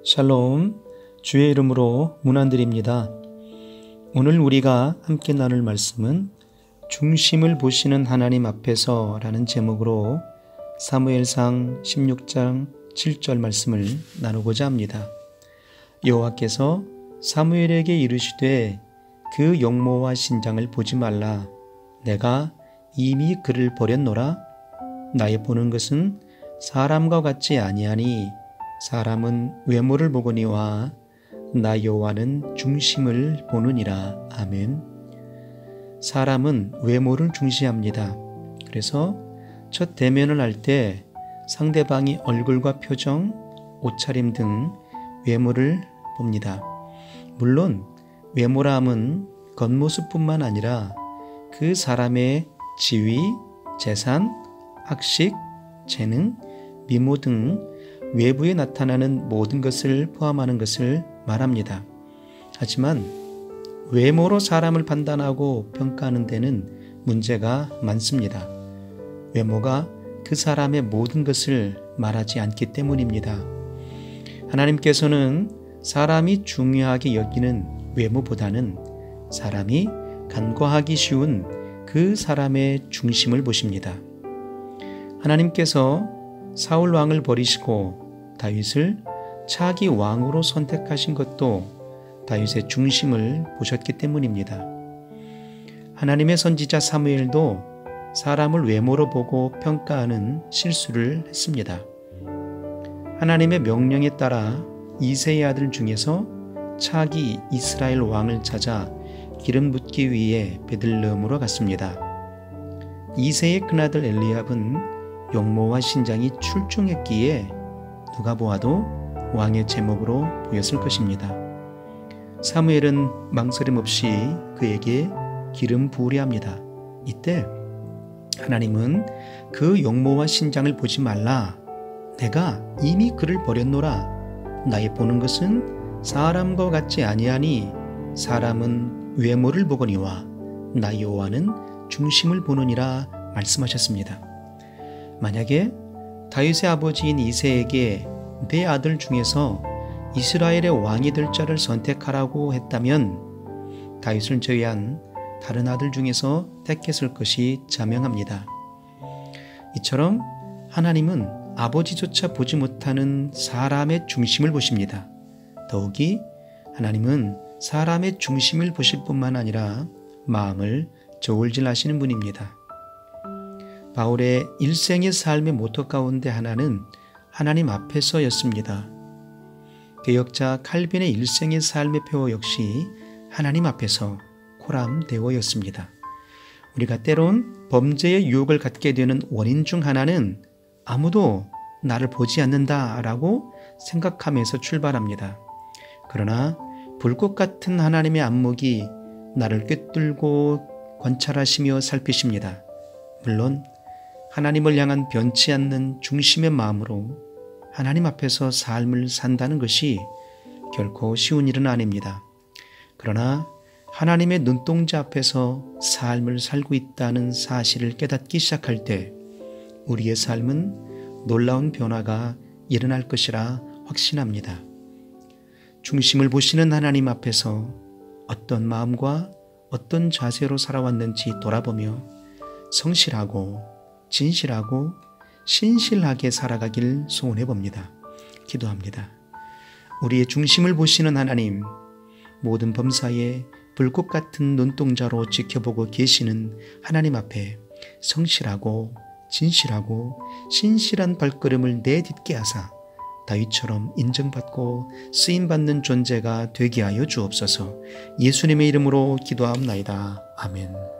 샬롬, 주의 이름으로 문안드립니다. 오늘 우리가 함께 나눌 말씀은 중심을 보시는 하나님 앞에서 라는 제목으로 사무엘상 16장 7절 말씀을 나누고자 합니다. 여호와께서 사무엘에게 이르시되 그 용모와 신장을 보지 말라. 내가 이미 그를 버렸노라. 나의 보는 것은 사람과 같지 아니하니 사람은 외모를 보거니와 나 여호와는 중심을 보느니라. 아멘. 사람은 외모를 중시합니다. 그래서 첫 대면을 할 때 상대방이 얼굴과 표정, 옷차림 등 외모를 봅니다. 물론 외모라 함은 겉모습뿐만 아니라 그 사람의 지위, 재산, 학식, 재능, 미모 등 외부에 나타나는 모든 것을 포함하는 것을 말합니다. 하지만 외모로 사람을 판단하고 평가하는 데는 문제가 많습니다. 외모가 그 사람의 모든 것을 말하지 않기 때문입니다. 하나님께서는 사람이 중요하게 여기는 외모보다는 사람이 간과하기 쉬운 그 사람의 중심을 보십니다. 하나님께서 사울 왕을 버리시고 다윗을 차기 왕으로 선택하신 것도 다윗의 중심을 보셨기 때문입니다. 하나님의 선지자 사무엘도 사람을 외모로 보고 평가하는 실수를 했습니다. 하나님의 명령에 따라 이새의 아들 중에서 차기 이스라엘 왕을 찾아 기름 붓기 위해 베들레헴으로 갔습니다. 이새의 큰아들 엘리압은 용모와 신장이 출중했기에 누가 보아도 왕의 제목으로 보였을 것입니다. 사무엘은 망설임 없이 그에게 기름 부으려 합니다. 이때 하나님은 그 용모와 신장을 보지 말라. 내가 이미 그를 버렸노라. 나의 보는 것은 사람과 같지 아니하니 사람은 외모를 보거니와 나 여호와는 중심을 보느니라 말씀하셨습니다. 만약에 다윗의 아버지인 이새에게 내 아들 중에서 이스라엘의 왕이 될 자를 선택하라고 했다면 다윗을 제외한 다른 아들 중에서 택했을 것이 자명합니다. 이처럼 하나님은 아버지조차 보지 못하는 사람의 중심을 보십니다. 더욱이 하나님은 사람의 중심을 보실 뿐만 아니라 마음을 저울질하시는 분입니다. 바울의 일생의 삶의 모토 가운데 하나는 하나님 앞에서였습니다. 개혁자 칼빈의 일생의 삶의 표어 역시 하나님 앞에서 코람데오였습니다. 우리가 때론 범죄의 유혹을 갖게 되는 원인 중 하나는 아무도 나를 보지 않는다라고 생각하면서 출발합니다. 그러나 불꽃 같은 하나님의 안목이 나를 꿰뚫고 관찰하시며 살피십니다. 물론 하나님을 향한 변치 않는 중심의 마음으로 하나님 앞에서 삶을 산다는 것이 결코 쉬운 일은 아닙니다. 그러나 하나님의 눈동자 앞에서 삶을 살고 있다는 사실을 깨닫기 시작할 때 우리의 삶은 놀라운 변화가 일어날 것이라 확신합니다. 중심을 보시는 하나님 앞에서 어떤 마음과 어떤 자세로 살아왔는지 돌아보며 성실하고 진실하고 신실하게 살아가길 소원해 봅니다. 기도합니다. 우리의 중심을 보시는 하나님, 모든 범사에 불꽃 같은 눈동자로 지켜보고 계시는 하나님 앞에 성실하고 진실하고 신실한 발걸음을 내딛게 하사 다윗처럼 인정받고 쓰임받는 존재가 되게 하여 주옵소서. 예수님의 이름으로 기도하옵나이다. 아멘.